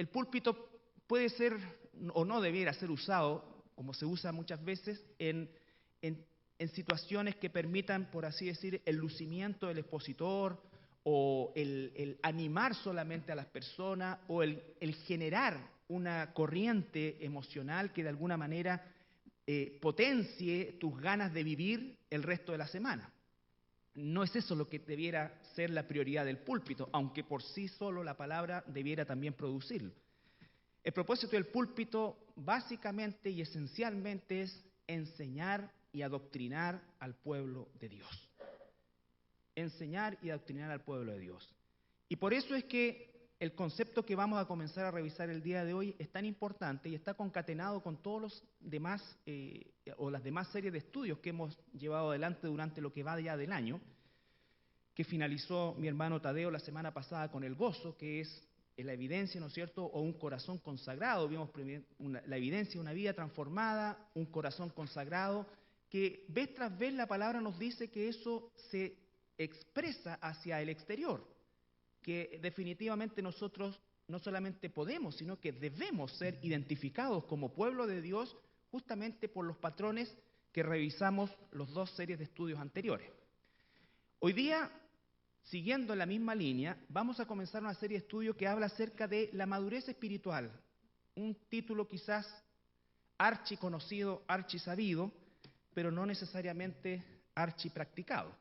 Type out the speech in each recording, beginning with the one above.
el púlpito puede ser o no debiera ser usado, como se usa muchas veces, en situaciones que permitan, por así decir, el lucimiento del expositor o el animar solamente a las personas o el generar una corriente emocional que de alguna manera potencie tus ganas de vivir el resto de la semana. No es eso lo que debiera ser la prioridad del púlpito, aunque por sí solo la palabra debiera también producirlo. El propósito del púlpito básicamente y esencialmente es enseñar y adoctrinar al pueblo de Dios. Enseñar y adoctrinar al pueblo de Dios. Y por eso es que el concepto que vamos a comenzar a revisar el día de hoy es tan importante y está concatenado con todos los demás o las demás series de estudios que hemos llevado adelante durante lo que va ya del año, que finalizó mi hermano Tadeo la semana pasada con el gozo, que es la evidencia, ¿no es cierto?, o un corazón consagrado. Vimos la evidencia de una vida transformada, un corazón consagrado, que vez tras vez la palabra nos dice que eso se expresa hacia el exterior, que definitivamente nosotros no solamente podemos, sino que debemos ser identificados como pueblo de Dios justamente por los patrones que revisamos los dos series de estudios anteriores. Hoy día, siguiendo en la misma línea, vamos a comenzar una serie de estudios que habla acerca de la madurez espiritual, un título quizás archiconocido, archisabido, pero no necesariamente archipracticado.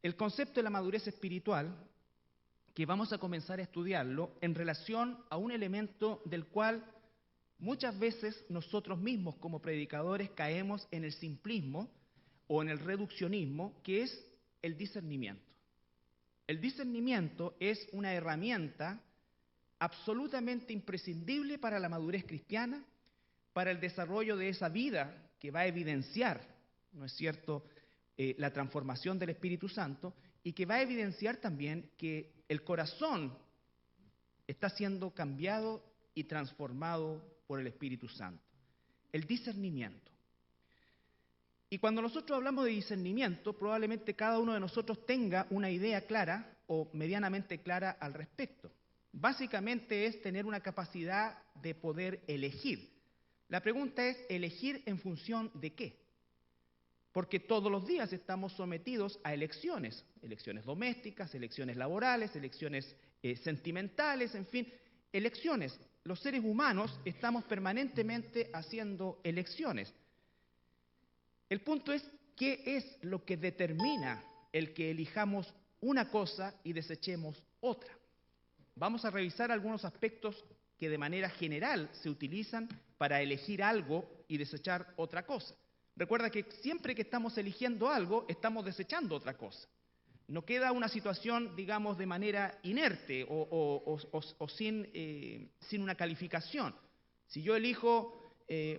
El concepto de la madurez espiritual, que vamos a comenzar a estudiarlo en relación a un elemento del cual muchas veces nosotros mismos como predicadores caemos en el simplismo o en el reduccionismo, que es el discernimiento. El discernimiento es una herramienta absolutamente imprescindible para la madurez cristiana, para el desarrollo de esa vida que va a evidenciar, ¿no es cierto?, la transformación del Espíritu Santo, y que va a evidenciar también que el corazón está siendo cambiado y transformado por el Espíritu Santo. El discernimiento. Y cuando nosotros hablamos de discernimiento, probablemente cada uno de nosotros tenga una idea clara o medianamente clara al respecto. Básicamente es tener una capacidad de poder elegir. La pregunta es, ¿elegir en función de qué? Porque todos los días estamos sometidos a elecciones, elecciones domésticas, elecciones laborales, elecciones sentimentales, en fin, elecciones. Los seres humanos estamos permanentemente haciendo elecciones. El punto es, ¿qué es lo que determina el que elijamos una cosa y desechemos otra? Vamos a revisar algunos aspectos que de manera general se utilizan para elegir algo y desechar otra cosa. Recuerda que siempre que estamos eligiendo algo, estamos desechando otra cosa. No queda una situación, digamos, de manera inerte o sin una calificación. Si yo elijo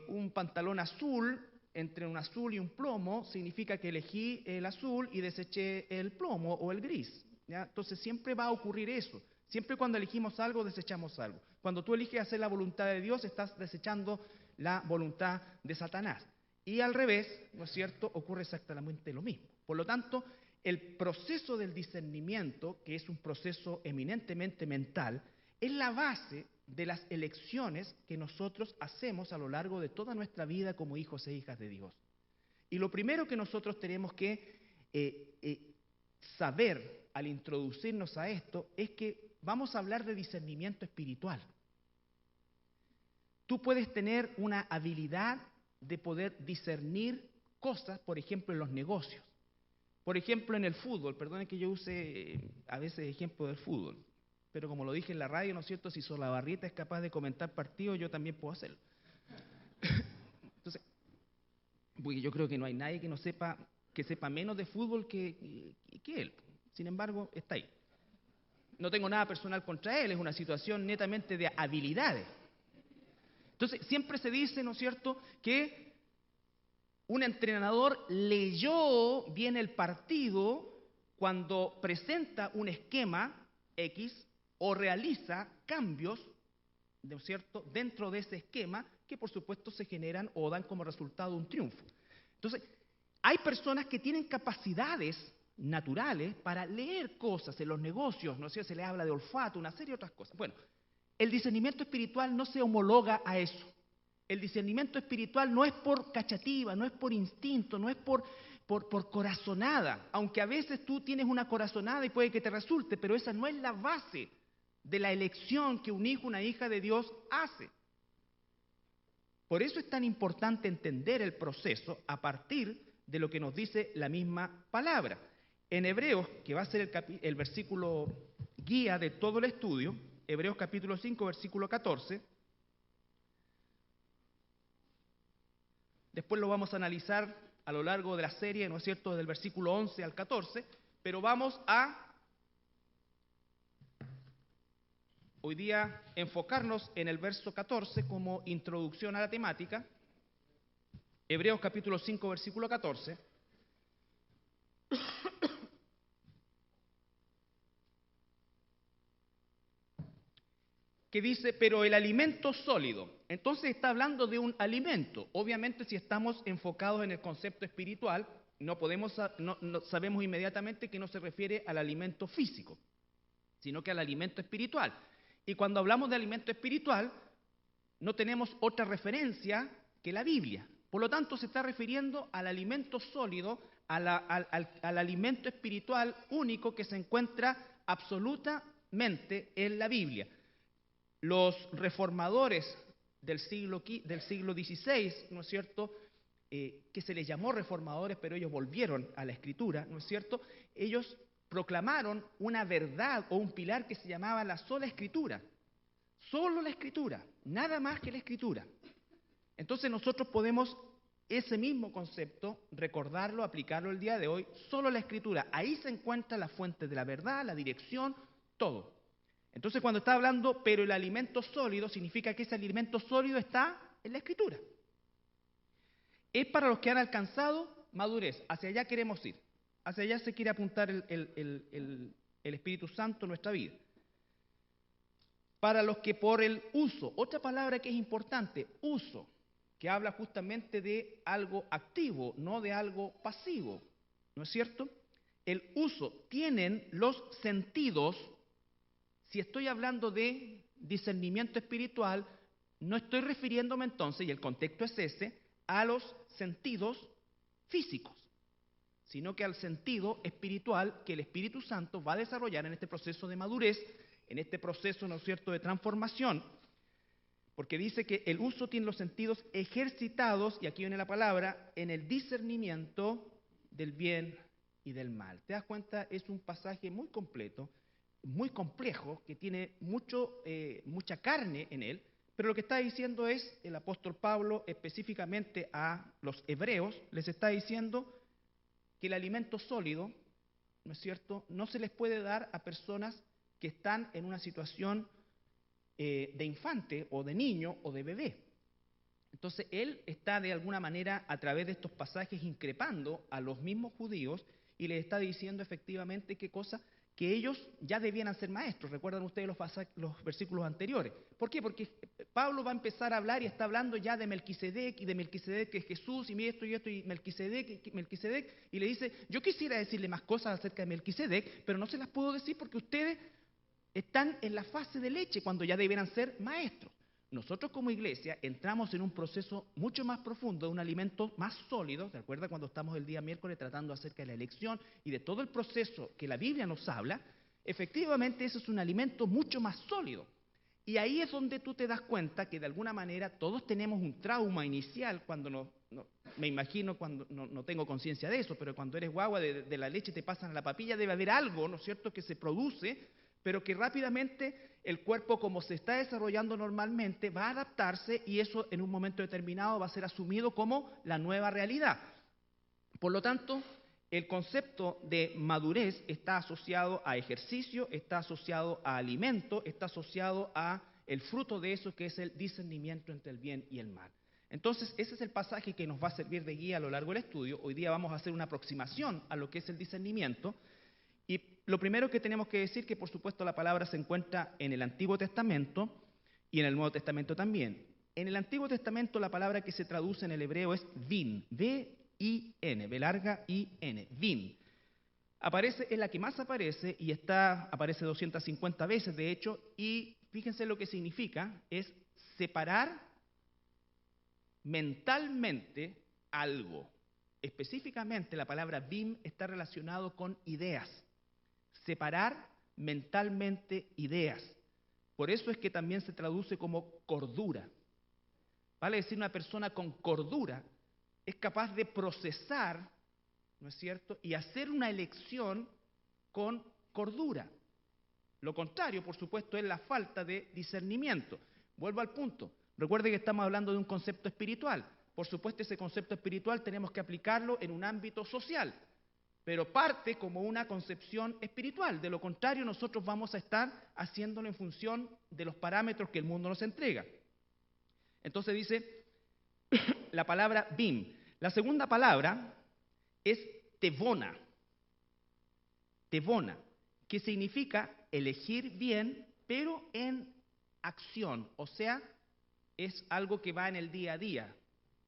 un pantalón azul, entre un azul y un plomo, significa que elegí el azul y deseché el plomo o el gris, ¿ya? Entonces siempre va a ocurrir eso. Siempre cuando elegimos algo, desechamos algo. Cuando tú eliges hacer la voluntad de Dios, estás desechando la voluntad de Satanás. Y al revés, ¿no es cierto?, ocurre exactamente lo mismo. Por lo tanto, el proceso del discernimiento, que es un proceso eminentemente mental, es la base de las elecciones que nosotros hacemos a lo largo de toda nuestra vida como hijos e hijas de Dios. Y lo primero que nosotros tenemos que saber al introducirnos a esto es que vamos a hablar de discernimiento espiritual. Tú puedes tener una habilidad de poder discernir cosas, por ejemplo, en los negocios. Por ejemplo, en el fútbol. Perdonen que yo use a veces ejemplo del fútbol. Pero como lo dije en la radio, ¿no es cierto? Si Solabarrieta es capaz de comentar partidos, yo también puedo hacerlo. Entonces, porque yo creo que no hay nadie que sepa menos de fútbol que él. Sin embargo, está ahí. No tengo nada personal contra él, es una situación netamente de habilidades. Entonces, siempre se dice, ¿no es cierto?, que un entrenador leyó bien el partido cuando presenta un esquema X o realiza cambios, ¿no es cierto?, dentro de ese esquema que por supuesto se generan o dan como resultado un triunfo. Entonces, hay personas que tienen capacidades naturales para leer cosas en los negocios, ¿no es cierto?, se le habla de olfato, una serie de otras cosas. Bueno, el discernimiento espiritual no se homologa a eso. El discernimiento espiritual no es por cachativa, no es por instinto, no es por corazonada, aunque a veces tú tienes una corazonada y puede que te resulte, pero esa no es la base de la elección que un hijo, una hija de Dios hace. Por eso es tan importante entender el proceso a partir de lo que nos dice la misma palabra. En Hebreos, que va a ser el versículo guía de todo el estudio, Hebreos capítulo 5, versículo 14, después lo vamos a analizar a lo largo de la serie, ¿no es cierto?, del versículo 11 al 14, pero vamos a hoy día enfocarnos en el verso 14 como introducción a la temática. Hebreos capítulo 5, versículo 14. Que dice, pero el alimento sólido. Entonces está hablando de un alimento. Obviamente, si estamos enfocados en el concepto espiritual, no sabemos inmediatamente que no se refiere al alimento físico, sino que al alimento espiritual. Y cuando hablamos de alimento espiritual, no tenemos otra referencia que la Biblia. Por lo tanto, se está refiriendo al alimento sólido, al alimento espiritual único que se encuentra absolutamente en la Biblia. Los reformadores del siglo XVI, ¿no es cierto?, que se les llamó reformadores, pero ellos volvieron a la Escritura, ¿no es cierto?, ellos proclamaron una verdad o un pilar que se llamaba la sola Escritura. Solo la Escritura, nada más que la Escritura. Entonces nosotros podemos ese mismo concepto recordarlo, aplicarlo el día de hoy, solo la Escritura. Ahí se encuentra la fuente de la verdad, la dirección, todo. Entonces cuando está hablando, pero el alimento sólido, significa que ese alimento sólido está en la Escritura. Es para los que han alcanzado madurez. Hacia allá queremos ir. Hacia allá se quiere apuntar el Espíritu Santo en nuestra vida. Para los que por el uso, otra palabra que es importante, uso, que habla justamente de algo activo, no de algo pasivo, ¿no es cierto? El uso, tienen los sentidos. Si estoy hablando de discernimiento espiritual, no estoy refiriéndome entonces, y el contexto es ese, a los sentidos físicos, sino que al sentido espiritual que el Espíritu Santo va a desarrollar en este proceso de madurez, en este proceso, ¿no es cierto?, de transformación, porque dice que el uso tiene los sentidos ejercitados, y aquí viene la palabra, en el discernimiento del bien y del mal. ¿Te das cuenta? Es un pasaje muy completo, muy complejo, que tiene mucha carne en él, pero lo que está diciendo es, el apóstol Pablo, específicamente a los hebreos, les está diciendo que el alimento sólido, ¿no es cierto?, no se les puede dar a personas que están en una situación de infante o de niño o de bebé. Entonces él está de alguna manera a través de estos pasajes increpando a los mismos judíos y les está diciendo efectivamente qué cosa, que ellos ya debían ser maestros. Recuerdan ustedes los versículos anteriores. ¿Por qué? Porque Pablo va a empezar a hablar y está hablando ya de Melquisedec y de Melquisedec que es Jesús y esto y Melquisedec, y le dice, yo quisiera decirle más cosas acerca de Melquisedec, pero no se las puedo decir porque ustedes están en la fase de leche cuando ya debieran ser maestros. Nosotros como iglesia entramos en un proceso mucho más profundo, de un alimento más sólido. ¿Se acuerda cuando estamos el día miércoles tratando acerca de la elección y de todo el proceso que la Biblia nos habla? Efectivamente, eso es un alimento mucho más sólido. Y ahí es donde tú te das cuenta que de alguna manera todos tenemos un trauma inicial cuando me imagino, cuando no tengo conciencia de eso, pero cuando eres guagua de la leche te pasan a la papilla, debe haber algo, ¿no es cierto?, que se produce, pero que rápidamente el cuerpo, como se está desarrollando normalmente, va a adaptarse y eso en un momento determinado va a ser asumido como la nueva realidad. Por lo tanto, el concepto de madurez está asociado a ejercicio, está asociado a alimento, está asociado a el fruto de eso que es el discernimiento entre el bien y el mal. Entonces, ese es el pasaje que nos va a servir de guía a lo largo del estudio. Hoy día vamos a hacer una aproximación a lo que es el discernimiento. Y lo primero que tenemos que decir que por supuesto la palabra se encuentra en el Antiguo Testamento y en el Nuevo Testamento también. En el Antiguo Testamento la palabra que se traduce en el hebreo es vin, V-I-N, V larga I-N, vin. Es la que más aparece y aparece 250 veces de hecho, y fíjense lo que significa, es separar mentalmente algo. Específicamente la palabra bim está relacionado con ideas. Separar mentalmente ideas. Por eso es que también se traduce como cordura. Vale decir, una persona con cordura es capaz de procesar, ¿no es cierto?, y hacer una elección con cordura. Lo contrario, por supuesto, es la falta de discernimiento. Vuelvo al punto. Recuerde que estamos hablando de un concepto espiritual. Por supuesto, ese concepto espiritual tenemos que aplicarlo en un ámbito social, pero parte como una concepción espiritual. De lo contrario, nosotros vamos a estar haciéndolo en función de los parámetros que el mundo nos entrega. Entonces dice la palabra bim. La segunda palabra es tevona. Tevona, que significa elegir bien, pero en acción. O sea, es algo que va en el día a día,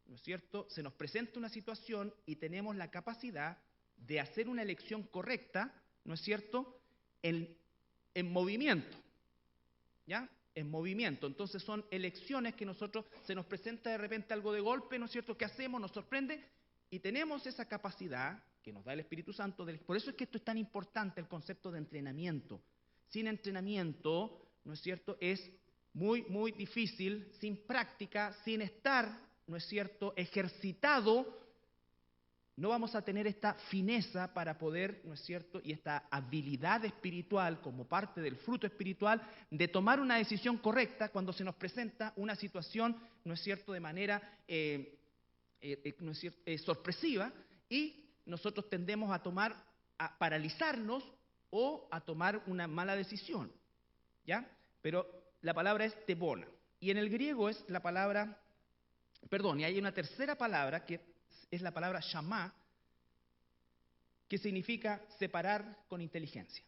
¿no es cierto? Se nos presenta una situación y tenemos la capacidad de hacer una elección correcta, ¿no es cierto?, en movimiento, ¿ya? En movimiento. Entonces son elecciones que se nos presenta de repente algo de golpe, ¿no es cierto?, ¿qué hacemos? Nos sorprende y tenemos esa capacidad que nos da el Espíritu Santo. Por eso es que esto es tan importante, el concepto de entrenamiento. Sin entrenamiento, ¿no es cierto?, es muy, muy difícil, sin práctica, sin estar, ¿no es cierto?, ejercitado, no vamos a tener esta fineza para poder, ¿no es cierto?, y esta habilidad espiritual como parte del fruto espiritual de tomar una decisión correcta cuando se nos presenta una situación, ¿no es cierto?, de manera ¿no es cierto?, sorpresiva, y nosotros tendemos a paralizarnos o a tomar una mala decisión, ¿ya? Pero la palabra es tebona, y en el griego es la palabra, y hay una tercera palabra que es la palabra shamá, que significa separar con inteligencia.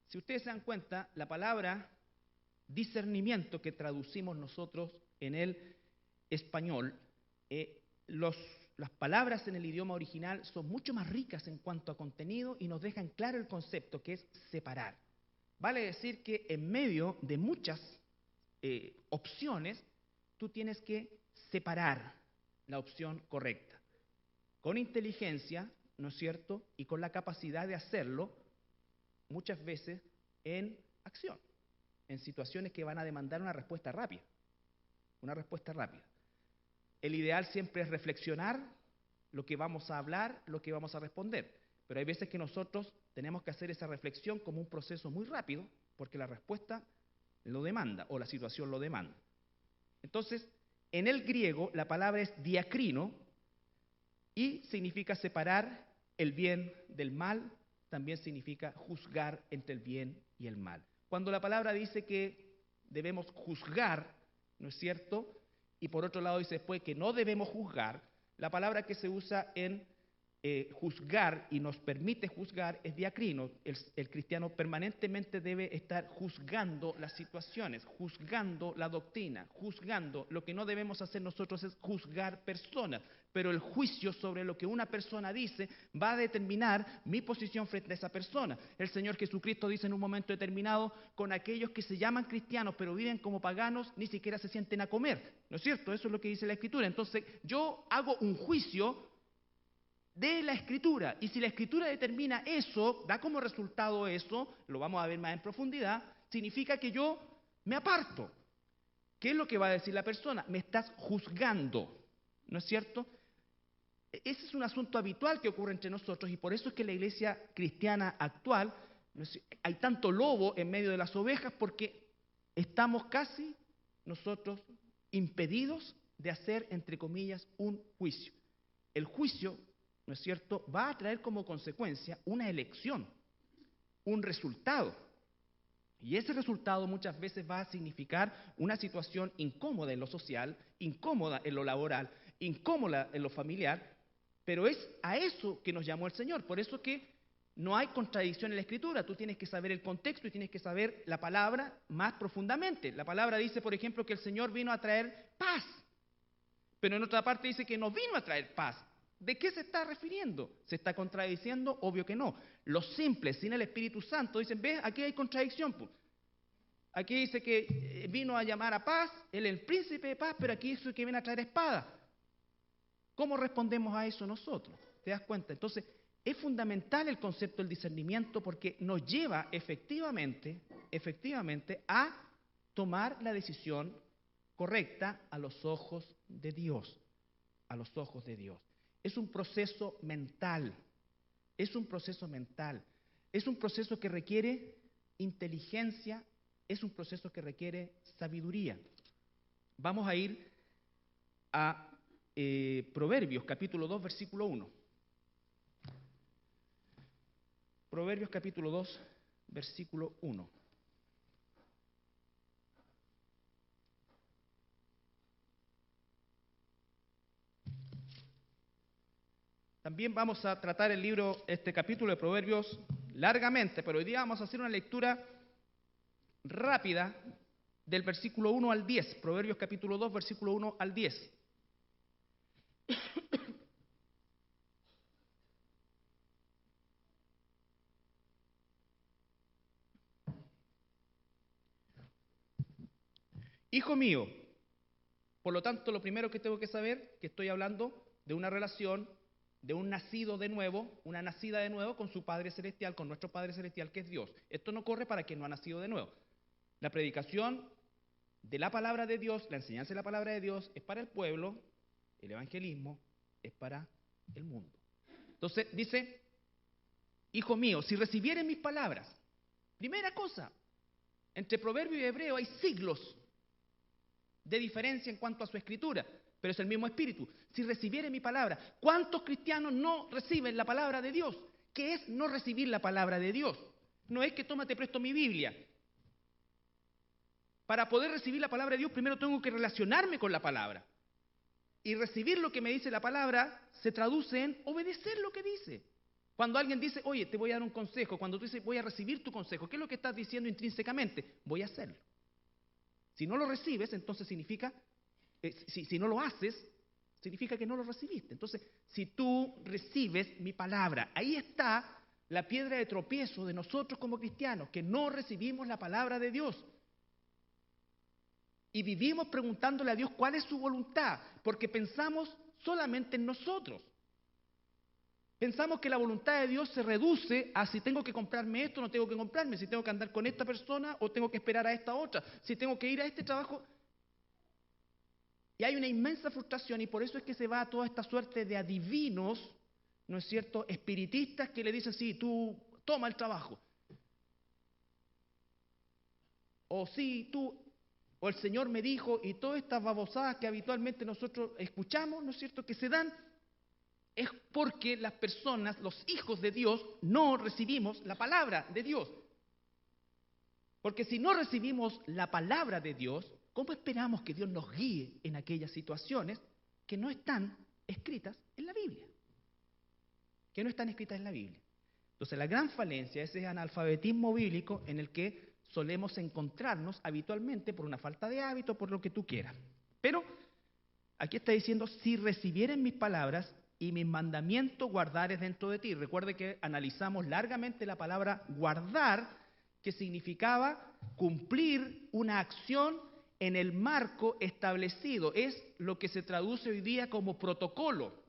Si ustedes se dan cuenta, la palabra discernimiento que traducimos nosotros en el español, las palabras en el idioma original son mucho más ricas en cuanto a contenido y nos dejan claro el concepto que es separar. Vale decir que en medio de muchas opciones, tú tienes que separar la opción correcta. Con inteligencia, ¿no es cierto?, y con la capacidad de hacerlo muchas veces en acción, en situaciones que van a demandar una respuesta rápida. Una respuesta rápida. El ideal siempre es reflexionar lo que vamos a hablar, lo que vamos a responder. Pero hay veces que nosotros tenemos que hacer esa reflexión como un proceso muy rápido, porque la respuesta lo demanda o la situación lo demanda. Entonces, en el griego la palabra es diacrino y significa separar el bien del mal, también significa juzgar entre el bien y el mal. Cuando la palabra dice que debemos juzgar, ¿no es cierto?, y por otro lado dice después que no debemos juzgar, la palabra que se usa en juzgar y nos permite juzgar es diacrino. El cristiano permanentemente debe estar juzgando las situaciones, juzgando la doctrina, juzgando. Lo que no debemos hacer nosotros es juzgar personas, pero el juicio sobre lo que una persona dice va a determinar mi posición frente a esa persona. El Señor Jesucristo dice en un momento determinado, con aquellos que se llaman cristianos pero viven como paganos, ni siquiera se sienten a comer, ¿no es cierto? Eso es lo que dice la Escritura. Entonces yo hago un juicio de la Escritura, y si la Escritura determina eso, da como resultado eso, lo vamos a ver más en profundidad, significa que yo me aparto. ¿Qué es lo que va a decir la persona? Me estás juzgando, ¿no es cierto? Ese es un asunto habitual que ocurre entre nosotros, y por eso es que en la iglesia cristiana actual hay tanto lobo en medio de las ovejas, porque estamos casi nosotros impedidos de hacer, entre comillas, un juicio. El juicio, ¿no es cierto?, va a traer como consecuencia una elección, un resultado. Y ese resultado muchas veces va a significar una situación incómoda en lo social, incómoda en lo laboral, incómoda en lo familiar, pero es a eso que nos llamó el Señor. Por eso que no hay contradicción en la Escritura. Tú tienes que saber el contexto y tienes que saber la palabra más profundamente. La palabra dice, por ejemplo, que el Señor vino a traer paz, pero en otra parte dice que no vino a traer paz. ¿De qué se está refiriendo? ¿Se está contradiciendo? Obvio que no. Los simples, sin el Espíritu Santo, dicen, ¿ves? Aquí hay contradicción. Pues. Aquí dice que vino a llamar a paz, Él es el príncipe de paz, pero aquí dice que viene a traer espada. ¿Cómo respondemos a eso nosotros? ¿Te das cuenta? Entonces, es fundamental el concepto del discernimiento porque nos lleva efectivamente a tomar la decisión correcta a los ojos de Dios. A los ojos de Dios. Es un proceso mental. Es un proceso mental. Es un proceso que requiere inteligencia. Es un proceso que requiere sabiduría. Vamos a ir a Proverbios capítulo 2, versículo 1. Proverbios capítulo 2, versículo 1. También vamos a tratar este capítulo de Proverbios largamente, pero hoy día vamos a hacer una lectura rápida del versículo 1 al 10. Proverbios capítulo 2, versículo 1 al 10. Hijo mío, por lo tanto, lo primero que tengo que saber, que estoy hablando de una relación, de un nacido de nuevo, una nacida de nuevo con su Padre Celestial, con nuestro Padre Celestial que es Dios. Esto no corre para quien no ha nacido de nuevo. La predicación de la palabra de Dios, la enseñanza de la palabra de Dios es para el pueblo, el evangelismo es para el mundo. Entonces dice, hijo mío, si recibieres mis palabras, primera cosa, entre Proverbio y Hebreo hay siglos de diferencia en cuanto a su escritura, pero es el mismo espíritu. Si recibiere mi palabra, ¿cuántos cristianos no reciben la palabra de Dios? ¿Qué es no recibir la palabra de Dios? No es que te presto mi Biblia. Para poder recibir la palabra de Dios, primero tengo que relacionarme con la palabra. Y recibir lo que me dice la palabra se traduce en obedecer lo que dice. Cuando alguien dice, oye, te voy a dar un consejo, cuando tú dices, voy a recibir tu consejo, ¿qué es lo que estás diciendo intrínsecamente? Voy a hacerlo. Si no lo recibes, entonces significa, si no lo haces, significa que no lo recibiste. Entonces, si tú recibes mi palabra, ahí está la piedra de tropiezo de nosotros como cristianos, que no recibimos la palabra de Dios. Y vivimos preguntándole a Dios cuál es su voluntad, porque pensamos solamente en nosotros. Pensamos que la voluntad de Dios se reduce a si tengo que comprarme esto o no tengo que comprarme, si tengo que andar con esta persona o tengo que esperar a esta otra, si tengo que ir a este trabajo. Y hay una inmensa frustración y por eso es que se va a toda esta suerte de adivinos, ¿no es cierto?, espiritistas que le dicen, sí, tú toma el trabajo. O sí, tú, o el Señor me dijo, y todas estas babosadas que habitualmente nosotros escuchamos, ¿no es cierto?, que se dan, es porque las personas, los hijos de Dios, no recibimos la palabra de Dios. Porque si no recibimos la palabra de Dios, ¿cómo esperamos que Dios nos guíe en aquellas situaciones que no están escritas en la Biblia? Que no están escritas en la Biblia. Entonces la gran falencia es ese analfabetismo bíblico en el que solemos encontrarnos habitualmente por una falta de hábito, por lo que tú quieras. Pero aquí está diciendo, si recibieren mis palabras y mis mandamientos guardares dentro de ti. Recuerde que analizamos largamente la palabra guardar, que significaba cumplir una acción en el marco establecido. Es lo que se traduce hoy día como protocolo.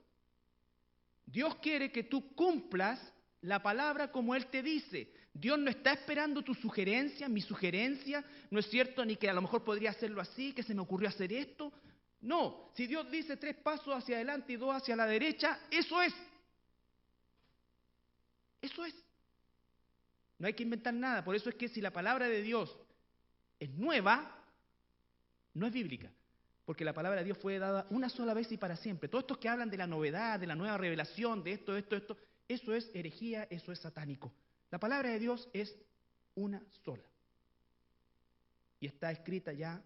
Dios quiere que tú cumplas la palabra como Él te dice. Dios no está esperando tu sugerencia, mi sugerencia, no es cierto, ni que a lo mejor podría hacerlo así, que se me ocurrió hacer esto. No, si Dios dice 3 pasos hacia adelante y 2 hacia la derecha, eso es. Eso es. No hay que inventar nada. Por eso es que si la palabra de Dios es nueva, no es bíblica. Porque la palabra de Dios fue dada una sola vez y para siempre. Todos estos que hablan de la novedad, de la nueva revelación, de esto, eso es herejía, eso es satánico. La palabra de Dios es una sola. Y está escrita ya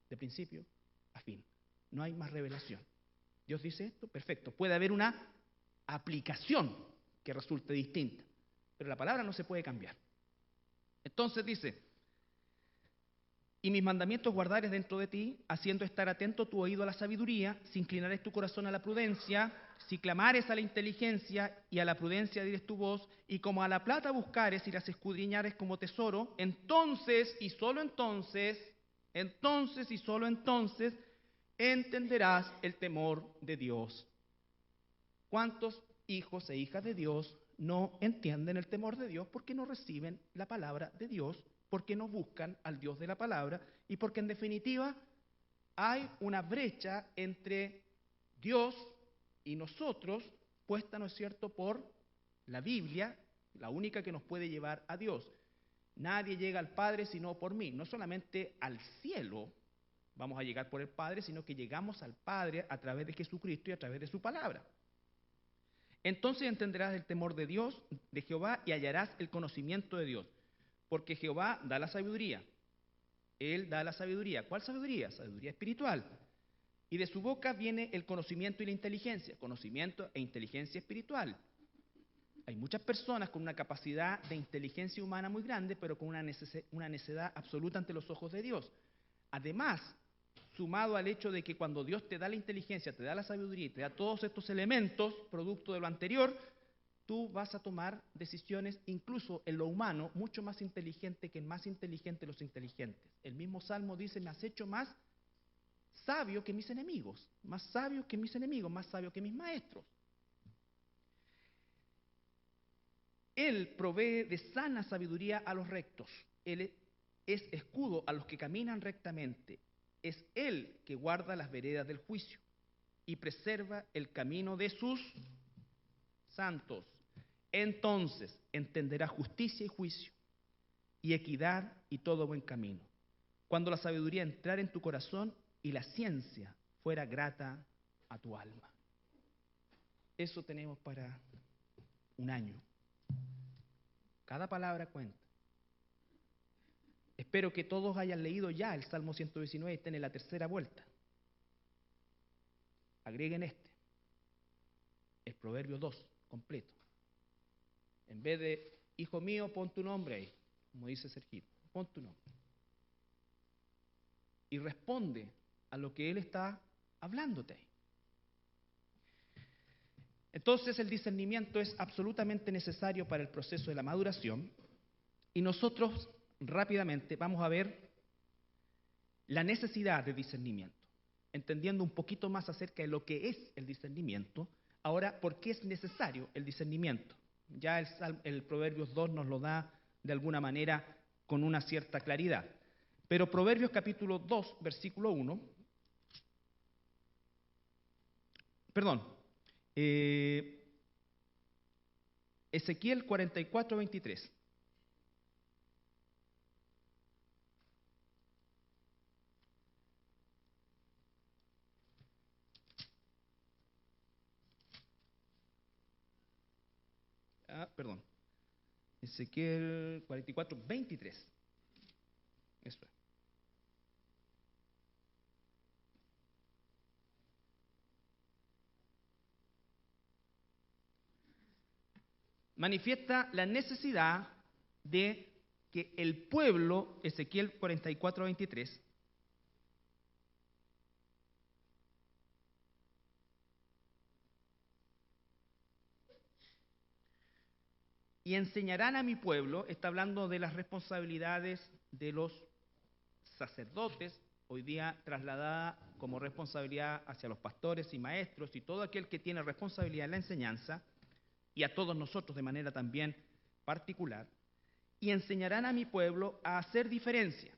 de principio a fin. No hay más revelación. Dios dice esto, perfecto. Puede haber una aplicación que resulte distinta, pero la palabra no se puede cambiar. Entonces dice, y mis mandamientos guardares dentro de ti, haciendo estar atento tu oído a la sabiduría, si inclinares tu corazón a la prudencia, si clamares a la inteligencia y a la prudencia dires tu voz, y como a la plata buscares y las escudriñares como tesoro, entonces y solo entonces, entenderás el temor de Dios. ¿Cuántos hijos e hijas de Dios no entienden el temor de Dios porque no reciben la palabra de Dios, porque no buscan al Dios de la palabra y porque en definitiva hay una brecha entre Dios y nosotros puesta, ¿no es cierto?, por la Biblia, la única que nos puede llevar a Dios. Nadie llega al Padre sino por mí. No solamente al cielo vamos a llegar por el Padre, sino que llegamos al Padre a través de Jesucristo y a través de su palabra. Entonces entenderás el temor de Dios, de Jehová, y hallarás el conocimiento de Dios. Porque Jehová da la sabiduría. Él da la sabiduría. ¿Cuál sabiduría? Sabiduría espiritual. Y de su boca viene el conocimiento y la inteligencia. Conocimiento e inteligencia espiritual. Hay muchas personas con una capacidad de inteligencia humana muy grande, pero con una necedad absoluta ante los ojos de Dios. Además, sumado al hecho de que cuando Dios te da la inteligencia, te da la sabiduría y te da todos estos elementos, producto de lo anterior, tú vas a tomar decisiones, incluso en lo humano, mucho más inteligente que el más inteligente de los inteligentes. El mismo Salmo dice, me has hecho más sabio que mis enemigos, más sabio que mis enemigos, más sabio que mis maestros. Él provee de sana sabiduría a los rectos. Él es escudo a los que caminan rectamente. Es Él que guarda las veredas del juicio y preserva el camino de sus santos. Entonces entenderá justicia y juicio, y equidad y todo buen camino. Cuando la sabiduría entrara en tu corazón y la ciencia fuera grata a tu alma. Eso tenemos para un año. Cada palabra cuenta. Espero que todos hayan leído ya el Salmo 119 y estén en la tercera vuelta. Agreguen este, el Proverbio 2, completo. En vez de, hijo mío, pon tu nombre ahí, como dice Sergito, pon tu nombre. Y responde a lo que Él está hablándote ahí. Entonces el discernimiento es absolutamente necesario para el proceso de la maduración y nosotros rápidamente vamos a ver la necesidad de discernimiento, entendiendo un poquito más acerca de lo que es el discernimiento. Ahora, ¿por qué es necesario el discernimiento? Ya el Proverbios 2 nos lo da de alguna manera con una cierta claridad. Pero Proverbios capítulo 2, versículo 1, Ezequiel 44, 23. Ezequiel 44, 23. Eso es. Manifiesta la necesidad de que el pueblo, Ezequiel 44, 23, y enseñarán a mi pueblo, está hablando de las responsabilidades de los sacerdotes, hoy día trasladada como responsabilidad hacia los pastores y maestros y todo aquel que tiene responsabilidad en la enseñanza, y a todos nosotros de manera también particular, y enseñarán a mi pueblo a hacer diferencia.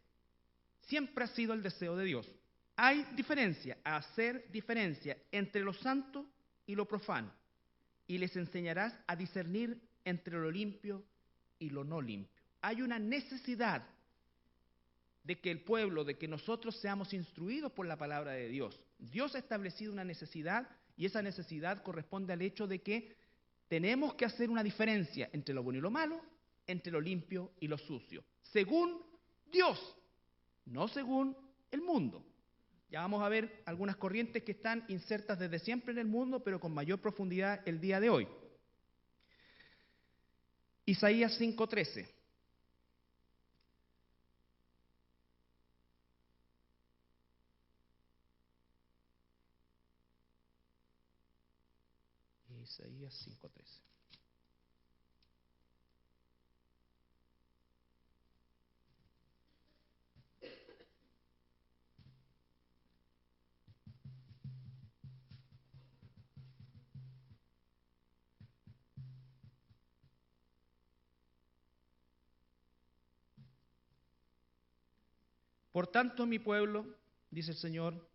Siempre ha sido el deseo de Dios. Hay diferencia, a hacer diferencia entre lo santo y lo profano, y les enseñarás a discernir entre lo limpio y lo no limpio. Hay una necesidad de que el pueblo, de que nosotros seamos instruidos por la palabra de Dios. Dios ha establecido una necesidad y esa necesidad corresponde al hecho de que tenemos que hacer una diferencia entre lo bueno y lo malo, entre lo limpio y lo sucio, según Dios, no según el mundo. Ya vamos a ver algunas corrientes que están insertas desde siempre en el mundo, pero con mayor profundidad el día de hoy. Isaías 5:13. Isaías 5:13. Por tanto, mi pueblo, dice el Señor,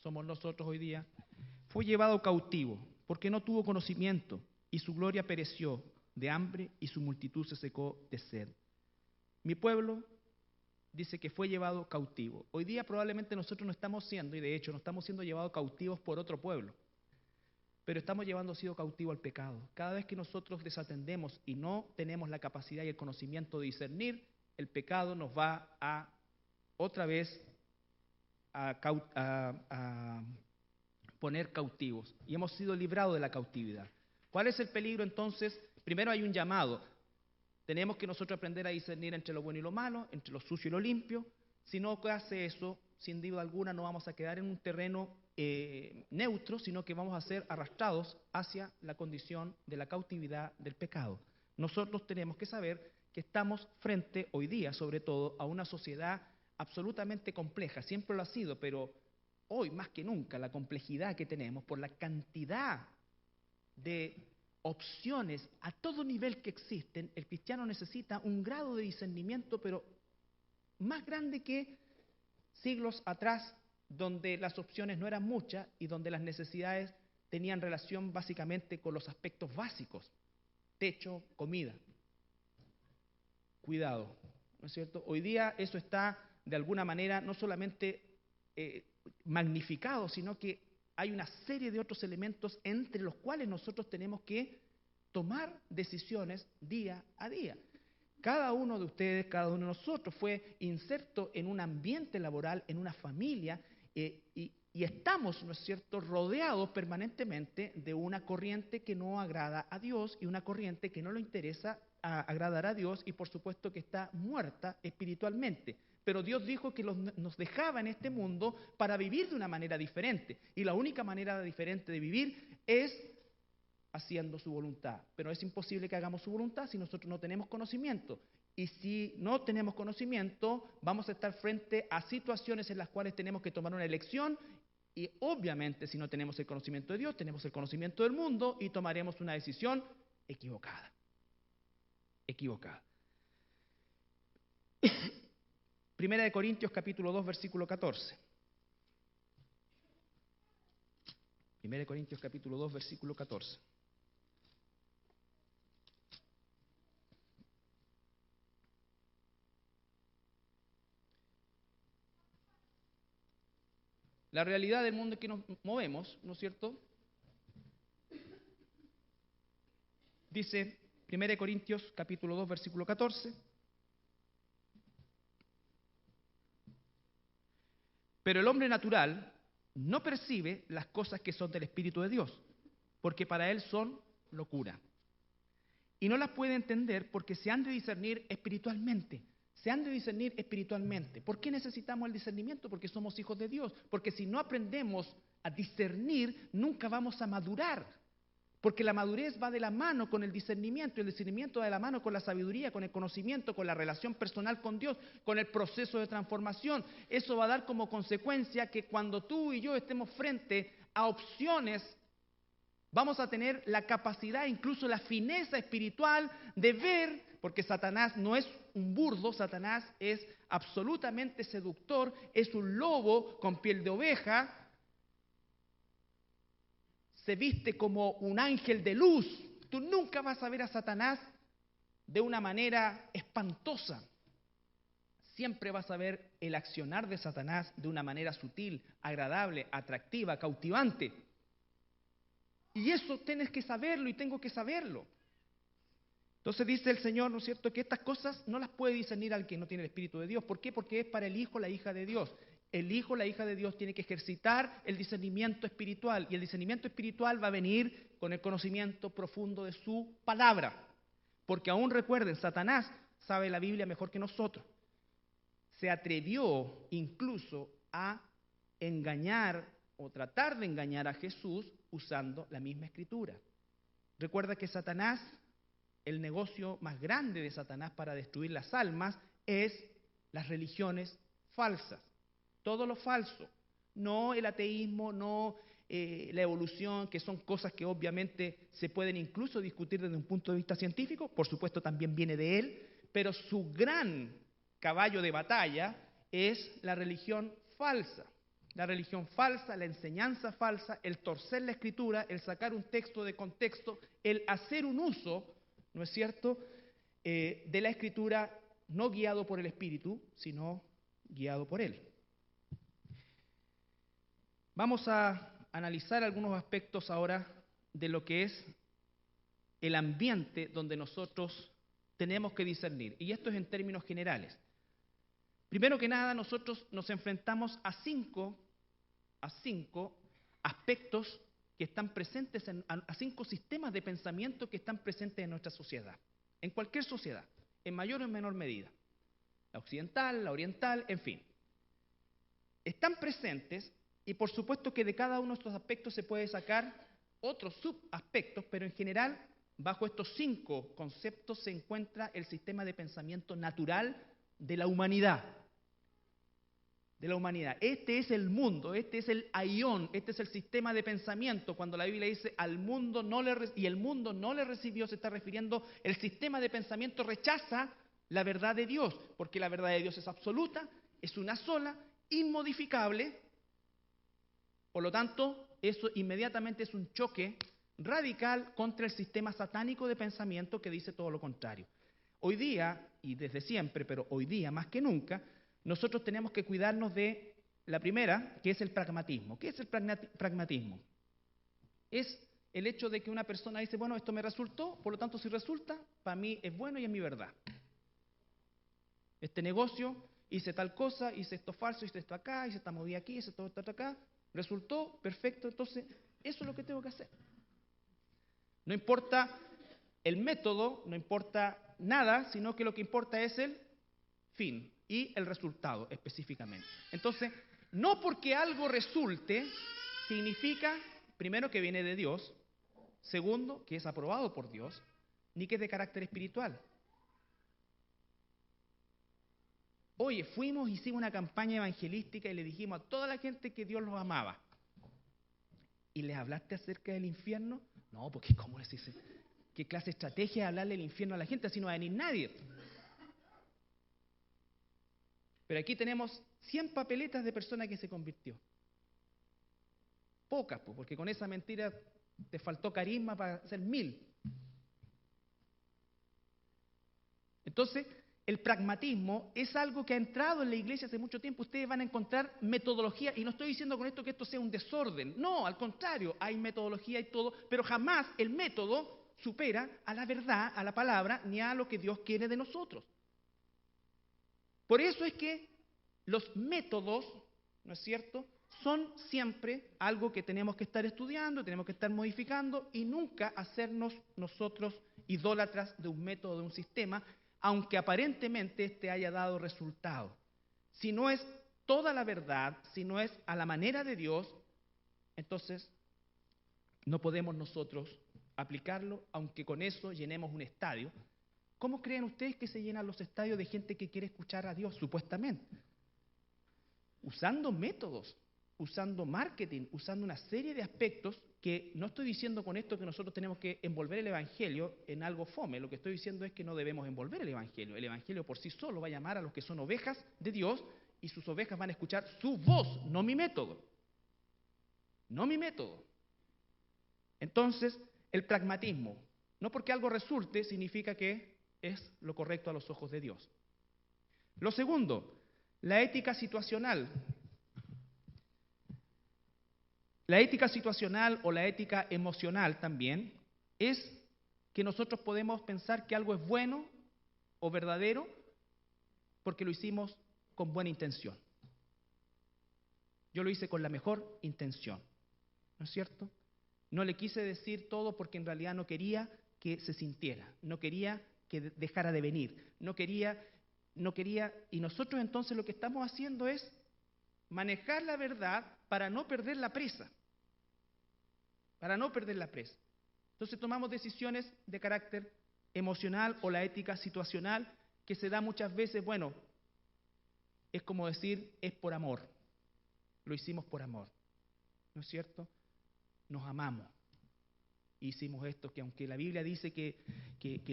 somos nosotros hoy día, fue llevado cautivo, porque no tuvo conocimiento, y su gloria pereció de hambre, y su multitud se secó de sed. Mi pueblo dice que fue llevado cautivo. Hoy día probablemente nosotros no estamos siendo, y de hecho no estamos siendo llevados cautivos por otro pueblo, pero estamos sido cautivo al pecado. Cada vez que nosotros desatendemos y no tenemos la capacidad y el conocimiento de discernir, el pecado nos va a otra vez a poner cautivos, y hemos sido librados de la cautividad. ¿Cuál es el peligro entonces? Primero hay un llamado. Tenemos que nosotros aprender a discernir entre lo bueno y lo malo, entre lo sucio y lo limpio. Si no hace eso, sin duda alguna no vamos a quedar en un terreno neutro, sino que vamos a ser arrastrados hacia la condición de la cautividad del pecado. Nosotros tenemos que saber que estamos frente hoy día, sobre todo, a una sociedad absolutamente compleja. Siempre lo ha sido, pero hoy más que nunca la complejidad que tenemos por la cantidad de opciones a todo nivel que existen, el cristiano necesita un grado de discernimiento, pero más grande que siglos atrás, donde las opciones no eran muchas y donde las necesidades tenían relación básicamente con los aspectos básicos: techo, comida, cuidado, ¿no es cierto? Hoy día eso está de alguna manera no solamente magnificado, sino que hay una serie de otros elementos entre los cuales nosotros tenemos que tomar decisiones día a día. Cada uno de ustedes, cada uno de nosotros fue inserto en un ambiente laboral, en una familia, y estamos, ¿no es cierto?, rodeados permanentemente de una corriente que no agrada a Dios y una corriente que no le interesa agradar a Dios, y por supuesto que está muerta espiritualmente. Pero Dios dijo que nos dejaba en este mundo para vivir de una manera diferente, y la única manera diferente de vivir es haciendo su voluntad. Pero es imposible que hagamos su voluntad si nosotros no tenemos conocimiento. Y si no tenemos conocimiento, vamos a estar frente a situaciones en las cuales tenemos que tomar una elección, y obviamente si no tenemos el conocimiento de Dios, tenemos el conocimiento del mundo y tomaremos una decisión equivocada. Primera de Corintios capítulo 2 versículo 14. Primera de Corintios capítulo 2 versículo 14. La realidad del mundo en que nos movemos, ¿no es cierto? Dice 1 Corintios capítulo 2 versículo 14. Pero el hombre natural no percibe las cosas que son del Espíritu de Dios, porque para él son locura. Y no las puede entender porque se han de discernir espiritualmente. Se han de discernir espiritualmente. ¿Por qué necesitamos el discernimiento? Porque somos hijos de Dios. Porque si no aprendemos a discernir, nunca vamos a madurar. Porque la madurez va de la mano con el discernimiento, y el discernimiento va de la mano con la sabiduría, con el conocimiento, con la relación personal con Dios, con el proceso de transformación. Eso va a dar como consecuencia que cuando tú y yo estemos frente a opciones, vamos a tener la capacidad, incluso la fineza espiritual de ver, porque Satanás no es un burdo, Satanás es absolutamente seductor, es un lobo con piel de oveja, se viste como un ángel de luz. Tú nunca vas a ver a Satanás de una manera espantosa. Siempre vas a ver el accionar de Satanás de una manera sutil, agradable, atractiva, cautivante. Y eso tienes que saberlo y tengo que saberlo. Entonces dice el Señor, ¿no es cierto?, que estas cosas no las puede discernir alguien que no tiene el Espíritu de Dios. ¿Por qué? Porque es para el hijo, la hija de Dios. El hijo, la hija de Dios tiene que ejercitar el discernimiento espiritual, y el discernimiento espiritual va a venir con el conocimiento profundo de su palabra. Porque aún recuerden, Satanás sabe la Biblia mejor que nosotros. Se atrevió incluso a engañar o tratar de engañar a Jesús usando la misma escritura. Recuerda que Satanás, el negocio más grande de Satanás para destruir las almas es las religiones falsas. Todo lo falso, no el ateísmo, no la evolución, que son cosas que obviamente se pueden incluso discutir desde un punto de vista científico, por supuesto también viene de él, pero su gran caballo de batalla es la religión falsa. La religión falsa, la enseñanza falsa, el torcer la escritura, el sacar un texto de contexto, el hacer un uso, ¿no es cierto?, de la escritura no guiado por el Espíritu, sino guiado por él. Vamos a analizar algunos aspectos ahora de lo que es el ambiente donde nosotros tenemos que discernir. Y esto es en términos generales. Primero que nada, nosotros nos enfrentamos a cinco aspectos que están presentes, a 5 sistemas de pensamiento que están presentes en nuestra sociedad, en cualquier sociedad, en mayor o en menor medida. La occidental, la oriental, en fin. Están presentes y por supuesto que de cada uno de estos aspectos se puede sacar otros subaspectos, pero en general, bajo estos 5 conceptos se encuentra el sistema de pensamiento natural de la humanidad. Este es el mundo, este es el aión, este es el sistema de pensamiento. Cuando la Biblia dice al mundo y el mundo no le recibió, se está refiriendo, el sistema de pensamiento rechaza la verdad de Dios, porque la verdad de Dios es absoluta, es una sola, inmodificable. Por lo tanto, eso inmediatamente es un choque radical contra el sistema satánico de pensamiento que dice todo lo contrario. Hoy día, y desde siempre, pero hoy día más que nunca, nosotros tenemos que cuidarnos de la primera, que es el pragmatismo. ¿Qué es el pragmatismo? Es el hecho de que una persona dice, bueno, esto me resultó, por lo tanto, si resulta, para mí es bueno y es mi verdad. Este negocio, hice tal cosa, hice esto falso, hice esto acá, hice esta movida aquí, hice todo esto acá, resultó, perfecto, entonces, eso es lo que tengo que hacer. No importa el método, no importa nada, sino que lo que importa es el fin y el resultado específicamente. Entonces, no porque algo resulte, significa, primero, que viene de Dios, segundo, que es aprobado por Dios, ni que es de carácter espiritual. Oye, hicimos una campaña evangelística y le dijimos a toda la gente que Dios los amaba. ¿Y les hablaste acerca del infierno? No, porque ¿cómo les dice? ¿Qué clase de estrategia es hablarle del infierno a la gente? Así no va a venir nadie. Pero aquí tenemos 100 papeletas de personas que se convirtió. Pocas, porque con esa mentira te faltó carisma para hacer 1000. Entonces, el pragmatismo es algo que ha entrado en la iglesia hace mucho tiempo. Ustedes van a encontrar metodología, y no estoy diciendo con esto que esto sea un desorden. No, al contrario, hay metodología y todo, pero jamás el método supera a la verdad, a la palabra, ni a lo que Dios quiere de nosotros. Por eso es que los métodos, ¿no es cierto?, son siempre algo que tenemos que estar estudiando, tenemos que estar modificando y nunca hacernos nosotros idólatras de un método, de un sistema, aunque aparentemente este haya dado resultado. Si no es toda la verdad, si no es a la manera de Dios, entonces no podemos nosotros aplicarlo, aunque con eso llenemos un estadio. ¿Cómo creen ustedes que se llenan los estadios de gente que quiere escuchar a Dios, supuestamente? Usando métodos, usando marketing, usando una serie de aspectos que no estoy diciendo con esto que nosotros tenemos que envolver el Evangelio en algo fome. Lo que estoy diciendo es que no debemos envolver el Evangelio. El Evangelio por sí solo va a llamar a los que son ovejas de Dios y sus ovejas van a escuchar su voz, no mi método. No mi método. Entonces, el pragmatismo, no porque algo resulte, significa que es lo correcto a los ojos de Dios. Lo segundo, la ética situacional. La ética situacional o la ética emocional también es que nosotros podemos pensar que algo es bueno o verdadero porque lo hicimos con buena intención. Yo lo hice con la mejor intención, ¿no es cierto? No le quise decir todo porque en realidad no quería que se sintiera, no quería que dejara de venir, no quería, y nosotros entonces lo que estamos haciendo es manejar la verdad para no perder la presa. Para no perder la presa. Entonces tomamos decisiones de carácter emocional o la ética situacional que se da muchas veces, bueno, es como decir, es por amor. Lo hicimos por amor, ¿no es cierto? Nos amamos. Hicimos esto que aunque la Biblia dice que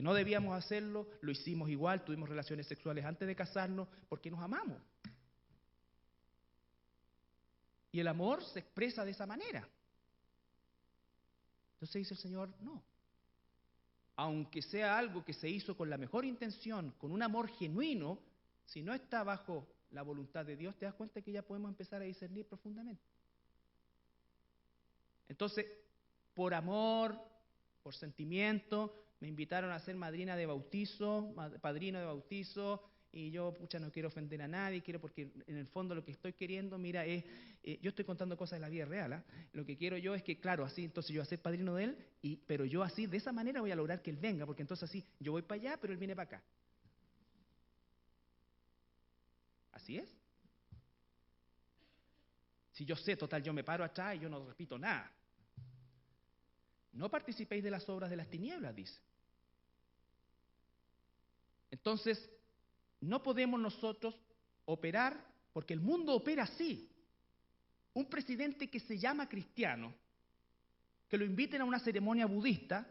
no debíamos hacerlo, lo hicimos igual, tuvimos relaciones sexuales antes de casarnos porque nos amamos. Y el amor se expresa de esa manera. Entonces dice el Señor, no. Aunque sea algo que se hizo con la mejor intención, con un amor genuino, si no está bajo la voluntad de Dios, te das cuenta que ya podemos empezar a discernir profundamente. Entonces, por amor, por sentimiento, me invitaron a ser madrina de bautizo, padrino de bautizo, y yo, no quiero ofender a nadie, quiero porque en el fondo lo que estoy queriendo, mira, es, yo estoy contando cosas de la vida real, ¿eh? Lo que quiero yo es que, claro, así entonces yo voy a ser padrino de él, pero yo así, de esa manera voy a lograr que él venga, porque entonces así, yo voy para allá, pero él viene para acá. Así es. Si yo sé, total, yo me paro atrás y yo no repito nada. No participéis de las obras de las tinieblas, dice. Entonces, no podemos nosotros operar, porque el mundo opera así. Un presidente que se llama cristiano, que lo inviten a una ceremonia budista,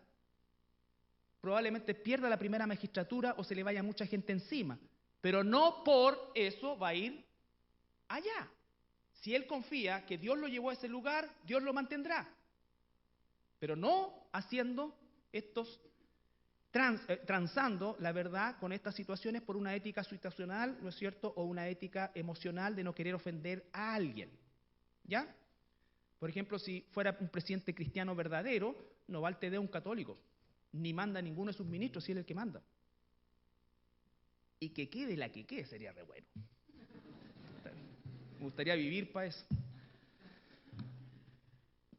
probablemente pierda la primera magistratura o se le vaya mucha gente encima. Pero no por eso va a ir allá. Si él confía que Dios lo llevó a ese lugar, Dios lo mantendrá. Pero no haciendo estos, transando la verdad con estas situaciones por una ética situacional, ¿no es cierto? O una ética emocional de no querer ofender a alguien. ¿Ya? Por ejemplo, si fuera un presidente cristiano verdadero, no va al TD un católico, ni manda a ninguno de sus ministros si él es el que manda. Y que quede la que quede sería re bueno. Me gustaría vivir para eso.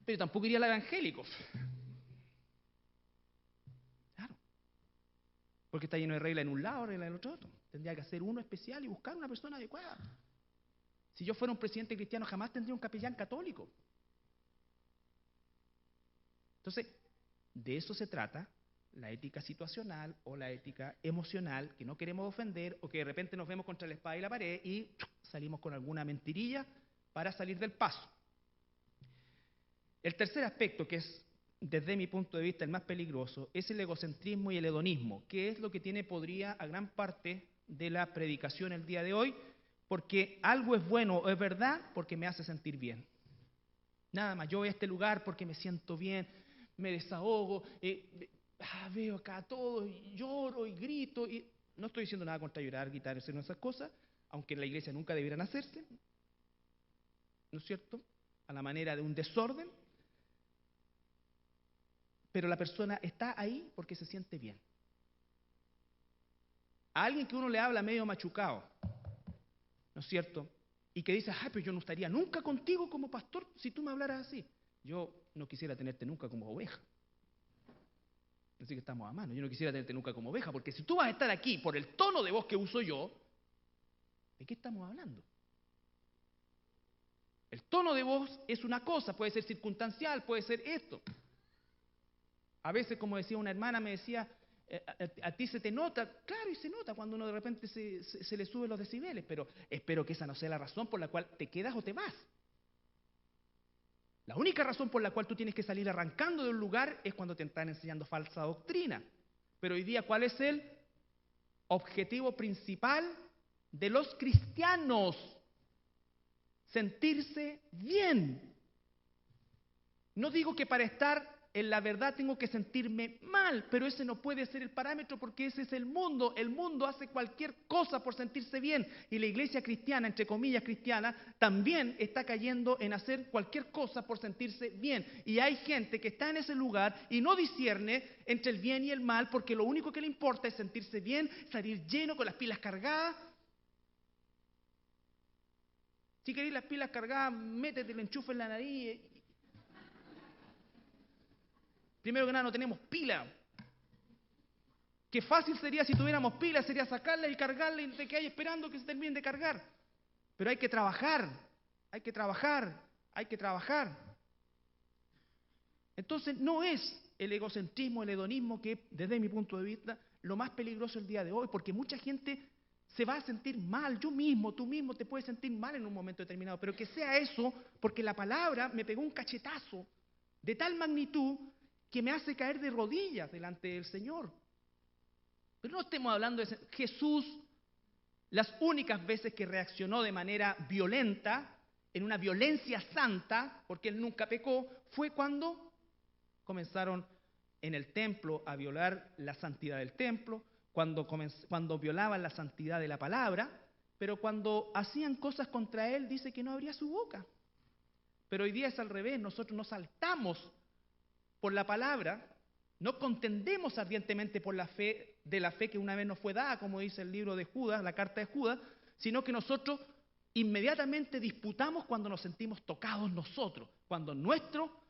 Pero tampoco iría al evangélico. Claro. Porque está lleno de reglas en un lado, reglas en el otro. Tendría que hacer uno especial y buscar una persona adecuada. Si yo fuera un presidente cristiano, jamás tendría un capellán católico. Entonces, de eso se trata la ética situacional o la ética emocional, que no queremos ofender o que de repente nos vemos contra la espada y la pared y salimos con alguna mentirilla para salir del paso. El tercer aspecto, que es desde mi punto de vista el más peligroso, es el egocentrismo y el hedonismo, que es lo que tiene podrida a gran parte de la predicación el día de hoy, porque algo es bueno o es verdad porque me hace sentir bien. Nada más, yo voy a este lugar porque me siento bien, me desahogo, veo acá todo, y lloro y grito. Y no estoy diciendo nada contra llorar, gritar, hacer esas cosas, aunque en la iglesia nunca debieran hacerse, ¿no es cierto? A la manera de un desorden. Pero la persona está ahí porque se siente bien. A alguien que uno le habla medio machucado, ¿no es cierto? Y que dice, pero yo no estaría nunca contigo como pastor si tú me hablaras así. Yo no quisiera tenerte nunca como oveja. Así que estamos a mano. Yo no quisiera tenerte nunca como oveja, porque si tú vas a estar aquí por el tono de voz que uso yo, ¿de qué estamos hablando? El tono de voz es una cosa, puede ser circunstancial, puede ser esto. A veces, como decía una hermana, me decía, a ti se te nota, claro, y se nota cuando uno de repente se le suben los decibeles, pero espero que esa no sea la razón por la cual te quedas o te vas. La única razón por la cual tú tienes que salir arrancando de un lugar es cuando te están enseñando falsa doctrina. Pero hoy día, ¿cuál es el objetivo principal de los cristianos? Sentirse bien. No digo que para estar en la verdad tengo que sentirme mal, pero ese no puede ser el parámetro porque ese es el mundo. El mundo hace cualquier cosa por sentirse bien y la iglesia cristiana, entre comillas cristiana, también está cayendo en hacer cualquier cosa por sentirse bien. Y hay gente que está en ese lugar y no discierne entre el bien y el mal porque lo único que le importa es sentirse bien, salir lleno con las pilas cargadas. Si queréis las pilas cargadas, métete el enchufe en la nariz. Primero que nada, no tenemos pila. Qué fácil sería si tuviéramos pila, sería sacarla y cargarla y te quedas esperando que se termine de cargar. Pero hay que trabajar, hay que trabajar. Entonces no es el egocentrismo, el hedonismo, que desde mi punto de vista, lo más peligroso el día de hoy, porque mucha gente se va a sentir mal, yo mismo, tú mismo te puedes sentir mal en un momento determinado, pero que sea eso, porque la palabra me pegó un cachetazo de tal magnitud que me hace caer de rodillas delante del Señor. Pero no estemos hablando de Jesús, las únicas veces que reaccionó de manera violenta, en una violencia santa, porque Él nunca pecó, fue cuando comenzaron en el templo a violar la santidad del templo, cuando violaban la santidad de la palabra, pero cuando hacían cosas contra Él, dice que no abría su boca. Pero hoy día es al revés, nosotros nos saltamos por la palabra, no contendemos ardientemente por la fe que una vez nos fue dada, como dice el libro de Judas, la carta de Judas, sino que nosotros inmediatamente disputamos cuando nos sentimos tocados nosotros, cuando nuestro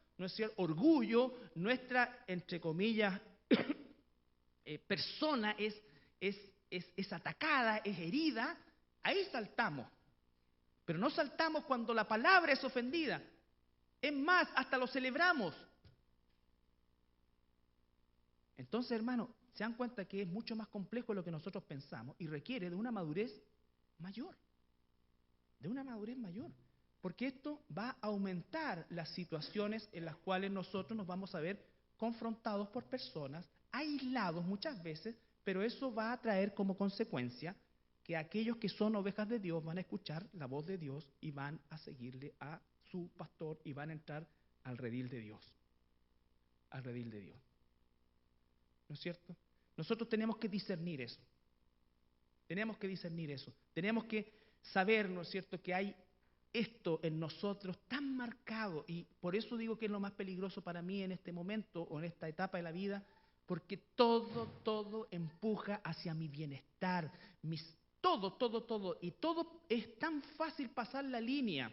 orgullo, nuestra, entre comillas, persona es atacada, es herida, ahí saltamos. Pero no saltamos cuando la palabra es ofendida. Es más, hasta lo celebramos. Entonces, hermanos, se dan cuenta que es mucho más complejo de lo que nosotros pensamos y requiere de una madurez mayor. De una madurez mayor. Porque esto va a aumentar las situaciones en las cuales nosotros nos vamos a ver confrontados por personas, aislados muchas veces, pero eso va a traer como consecuencia que aquellos que son ovejas de Dios van a escuchar la voz de Dios y van a seguirle a su pastor y van a entrar al redil de Dios. Al redil de Dios. ¿No es cierto? Nosotros tenemos que discernir eso. Tenemos que discernir eso. Tenemos que saber, ¿no es cierto?, que hay esto en nosotros tan marcado, y por eso digo que es lo más peligroso para mí en este momento o en esta etapa de la vida, porque todo empuja hacia mi bienestar, todo, y todo es tan fácil pasar la línea,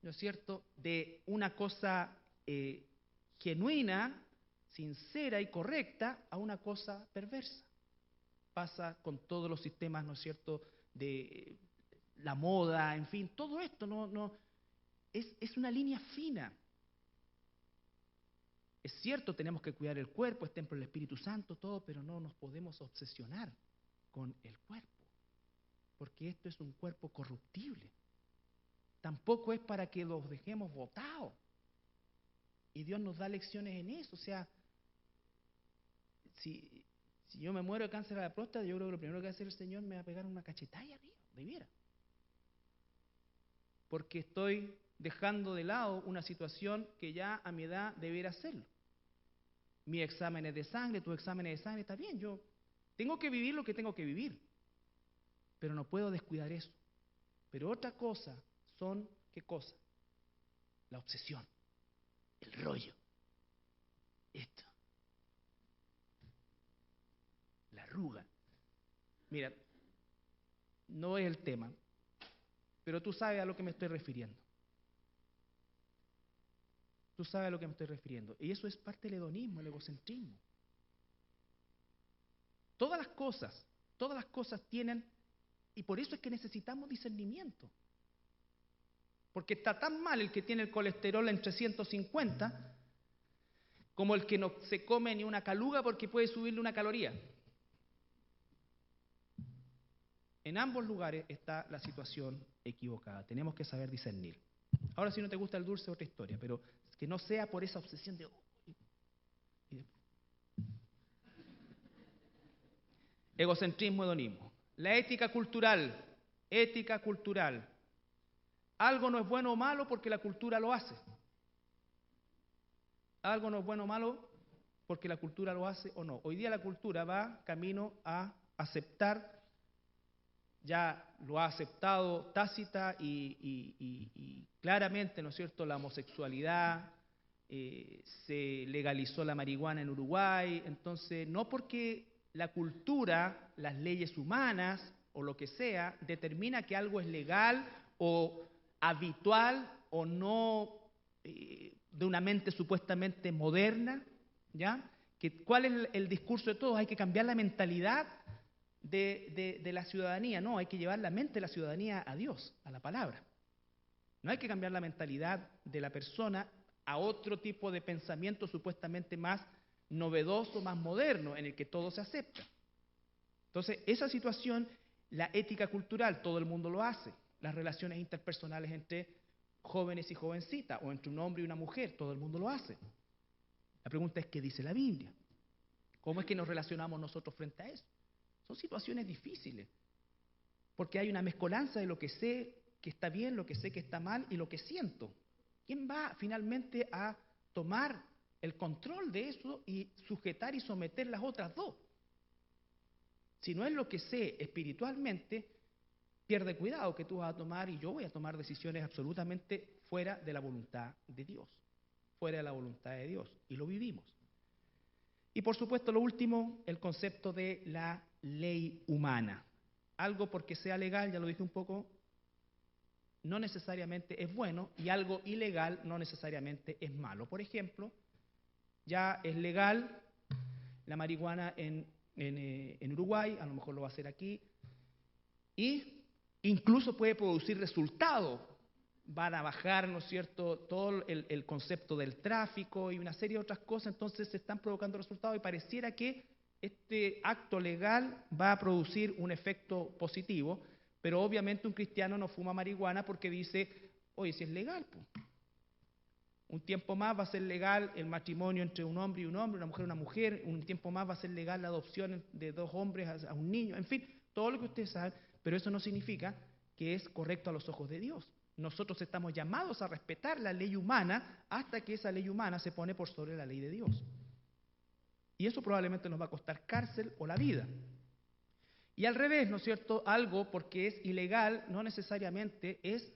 ¿no es cierto?, de una cosa genuina, sincera y correcta a una cosa perversa. Pasa con todos los sistemas, ¿no es cierto?, de la moda, en fin, todo esto es una línea fina. Es cierto, tenemos que cuidar el cuerpo, es templo del Espíritu Santo, todo, pero no nos podemos obsesionar con el cuerpo, porque esto es un cuerpo corruptible. Tampoco es para que los dejemos botados. Y Dios nos da lecciones en eso. O sea, si yo me muero de cáncer a la próstata, yo creo que lo primero que va a hacer el Señor me va a pegar una cachetada, de veras. Porque estoy dejando de lado una situación que ya a mi edad debiera hacerlo. Mis exámenes de sangre, tus exámenes de sangre, está bien, yo tengo que vivir lo que tengo que vivir, pero no puedo descuidar eso. Pero otra cosa son, ¿qué cosa? La obsesión, el rollo, esto, la arruga. Mira, no es el tema, pero tú sabes a lo que me estoy refiriendo. Tú sabes a lo que me estoy refiriendo. Y eso es parte del hedonismo, el egocentrismo. Todas las cosas tienen, y por eso es que necesitamos discernimiento. Porque está tan mal el que tiene el colesterol entre 150 como el que no se come ni una caluga porque puede subirle una caloría. En ambos lugares está la situación equivocada. Tenemos que saber discernir. Ahora, si no te gusta el dulce, otra historia, pero que no sea por esa obsesión de... Egocentrismo, hedonismo. La ética cultural. Algo no es bueno o malo porque la cultura lo hace. Algo no es bueno o malo porque la cultura lo hace o no. Hoy día la cultura va camino a aceptar, ya lo ha aceptado tácita y claramente, ¿no es cierto?, la homosexualidad, se legalizó la marihuana en Uruguay. Entonces, no porque la cultura, las leyes humanas o lo que sea, determina que algo es legal o habitual o no, de una mente supuestamente moderna, ¿ya? ¿Cuál es el discurso de todos? Hay que cambiar la mentalidad de la ciudadanía. No, hay que llevar la mente de la ciudadanía a Dios, a la palabra. No hay que cambiar la mentalidad de la persona a otro tipo de pensamiento supuestamente más novedoso, más moderno, en el que todo se acepta. Entonces, esa situación, la ética cultural, todo el mundo lo hace. Las relaciones interpersonales entre jóvenes y jovencitas, o entre un hombre y una mujer, todo el mundo lo hace. La pregunta es, ¿qué dice la Biblia? ¿Cómo es que nos relacionamos nosotros frente a eso? Son situaciones difíciles, porque hay una mezcolanza de lo que sé que está bien, lo que sé que está mal y lo que siento. ¿Quién va finalmente a tomar el control de eso y sujetar y someter las otras dos? Si no es lo que sé espiritualmente, pierde cuidado que tú vas a tomar y yo voy a tomar decisiones absolutamente fuera de la voluntad de Dios. Fuera de la voluntad de Dios. Y lo vivimos. Y por supuesto, lo último, el concepto de la ley humana. Algo porque sea legal, ya lo dije un poco, no necesariamente es bueno, y algo ilegal no necesariamente es malo. Por ejemplo, ya es legal la marihuana en Uruguay, a lo mejor lo va a hacer aquí, y incluso puede producir resultados. Van a bajar, ¿no es cierto?, todo el concepto del tráfico y una serie de otras cosas, entonces se están provocando resultados y pareciera que este acto legal va a producir un efecto positivo, pero obviamente un cristiano no fuma marihuana porque dice, oye, si es legal, pues. Un tiempo más va a ser legal el matrimonio entre un hombre y un hombre, una mujer y una mujer, un tiempo más va a ser legal la adopción de dos hombres a un niño, en fin, todo lo que ustedes saben, pero eso no significa que es correcto a los ojos de Dios. Nosotros estamos llamados a respetar la ley humana hasta que esa ley humana se pone por sobre la ley de Dios. Y eso probablemente nos va a costar cárcel o la vida. Y al revés, ¿no es cierto? Algo porque es ilegal no necesariamente es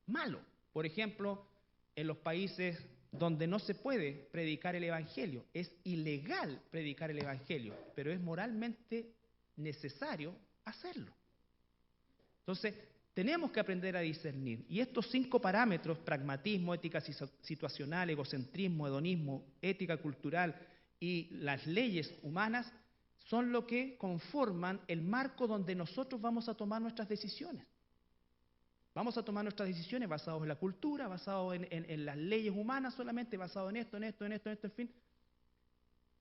malo. Por ejemplo, en los países donde no se puede predicar el Evangelio, es ilegal predicar el Evangelio, pero es moralmente necesario hacerlo. Entonces, tenemos que aprender a discernir. Y estos 5 parámetros, pragmatismo, ética situacional, egocentrismo, hedonismo, ética cultural y las leyes humanas, son lo que conforman el marco donde nosotros vamos a tomar nuestras decisiones. Vamos a tomar nuestras decisiones basadas en la cultura, basadas en las leyes humanas solamente, basadas en esto, en fin.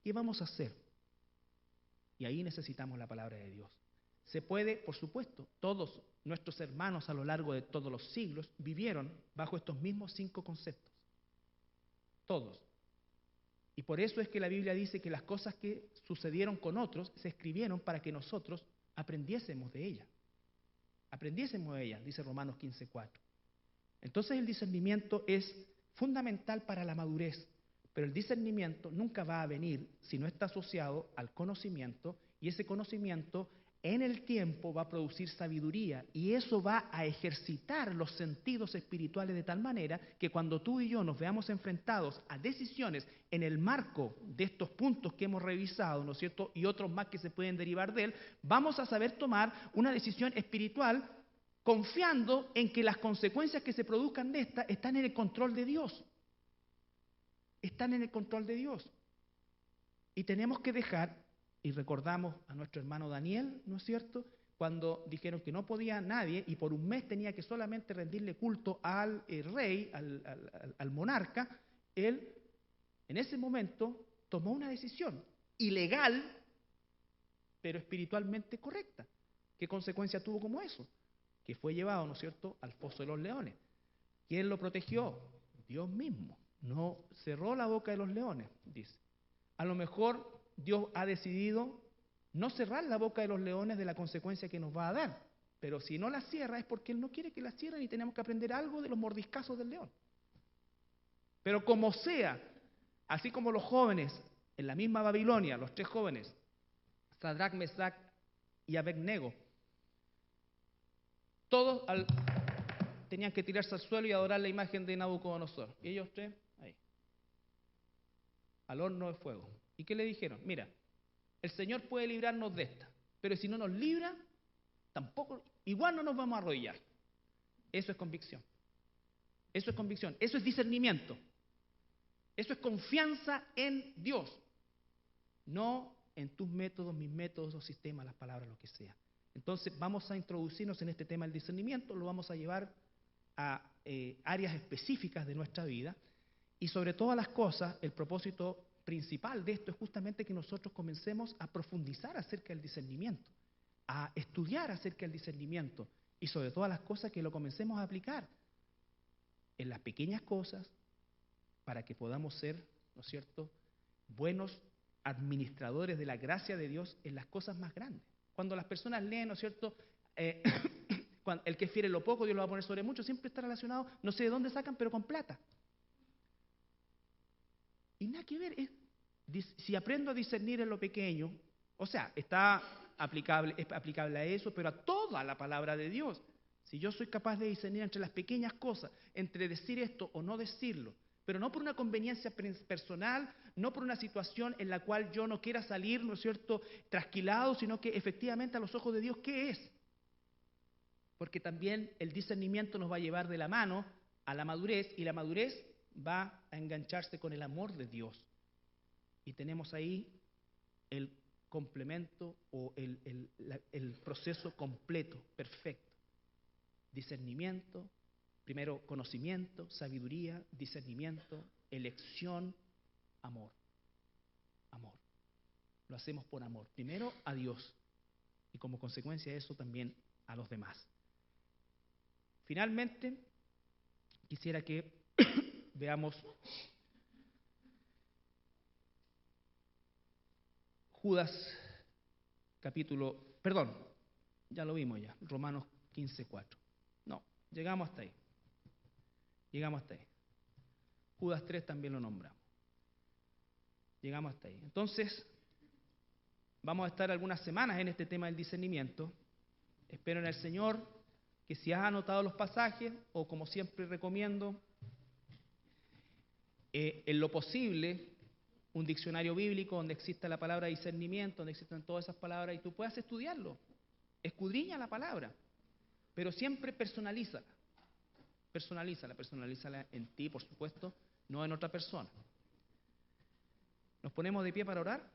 ¿Qué vamos a hacer? Y ahí necesitamos la palabra de Dios. Se puede, por supuesto, todos nuestros hermanos a lo largo de todos los siglos vivieron bajo estos mismos 5 conceptos. Todos. Y por eso es que la Biblia dice que las cosas que sucedieron con otros se escribieron para que nosotros aprendiésemos de ellas. Aprendiésemos de ellas, dice Romanos 15:4. Entonces el discernimiento es fundamental para la madurez, pero el discernimiento nunca va a venir si no está asociado al conocimiento, y ese conocimiento en el tiempo va a producir sabiduría, y eso va a ejercitar los sentidos espirituales de tal manera que cuando tú y yo nos veamos enfrentados a decisiones en el marco de estos puntos que hemos revisado, ¿no es cierto?, y otros más que se pueden derivar de él, vamos a saber tomar una decisión espiritual confiando en que las consecuencias que se produzcan de esta están en el control de Dios. Están en el control de Dios. Y tenemos que dejar, y recordamos a nuestro hermano Daniel, ¿no es cierto?, cuando dijeron que no podía nadie y por un mes tenía que solamente rendirle culto al rey, al monarca, él en ese momento tomó una decisión ilegal, pero espiritualmente correcta. ¿Qué consecuencia tuvo como eso? Que fue llevado, ¿no es cierto?, al foso de los leones. ¿Quién lo protegió? Dios mismo. No cerró la boca de los leones, dice. A lo mejor Dios ha decidido no cerrar la boca de los leones de la consecuencia que nos va a dar, pero si no la cierra es porque Él no quiere que la cierren y tenemos que aprender algo de los mordiscazos del león. Pero como sea, así como los jóvenes en la misma Babilonia, los 3 jóvenes, Sadrac, Mesac y Abednego, todos tenían que tirarse al suelo y adorar la imagen de Nabucodonosor. Y ellos 3, ahí, al horno de fuego. ¿Y qué le dijeron? Mira, el Señor puede librarnos de esta, pero si no nos libra, tampoco, igual no nos vamos a arrodillar. Eso es convicción. Eso es convicción. Eso es discernimiento. Eso es confianza en Dios. No en tus métodos, mis métodos o sistemas, las palabras, lo que sea. Entonces vamos a introducirnos en este tema del discernimiento, lo vamos a llevar a áreas específicas de nuestra vida. Y sobre todas las cosas, el propósito principal de esto es justamente que nosotros comencemos a profundizar acerca del discernimiento, a estudiar acerca del discernimiento y sobre todas las cosas que lo comencemos a aplicar en las pequeñas cosas para que podamos ser, ¿no es cierto?, buenos administradores de la gracia de Dios en las cosas más grandes. Cuando las personas leen, ¿no es cierto?, el que fiere lo poco, Dios lo va a poner sobre mucho, siempre está relacionado, no sé de dónde sacan, pero con plata. Y nada que ver, si aprendo a discernir en lo pequeño, o sea, es aplicable a eso, pero a toda la palabra de Dios. Si yo soy capaz de discernir entre las pequeñas cosas, entre decir esto o no decirlo, pero no por una conveniencia personal, no por una situación en la cual yo no quiera salir, ¿no es cierto?, trasquilado, sino que efectivamente a los ojos de Dios, ¿qué es? Porque también el discernimiento nos va a llevar de la mano a la madurez, y la madurez va a engancharse con el amor de Dios. Y tenemos ahí el complemento o el proceso completo, perfecto. Discernimiento, primero conocimiento, sabiduría, discernimiento, elección, amor. Amor. Lo hacemos por amor. Primero a Dios y como consecuencia de eso también a los demás. Finalmente, quisiera que veamos Judas ya lo vimos ya, Romanos 15:4. No, llegamos hasta ahí. Judas 3 también lo nombramos. Llegamos hasta ahí. Entonces, vamos a estar algunas semanas en este tema del discernimiento. Espero en el Señor que si has anotado los pasajes, o como siempre recomiendo, en lo posible, un diccionario bíblico donde exista la palabra discernimiento, donde existan todas esas palabras y tú puedas estudiarlo. Escudriña la palabra, pero siempre personalízala. Personalízala en ti, por supuesto, no en otra persona. ¿Nos ponemos de pie para orar?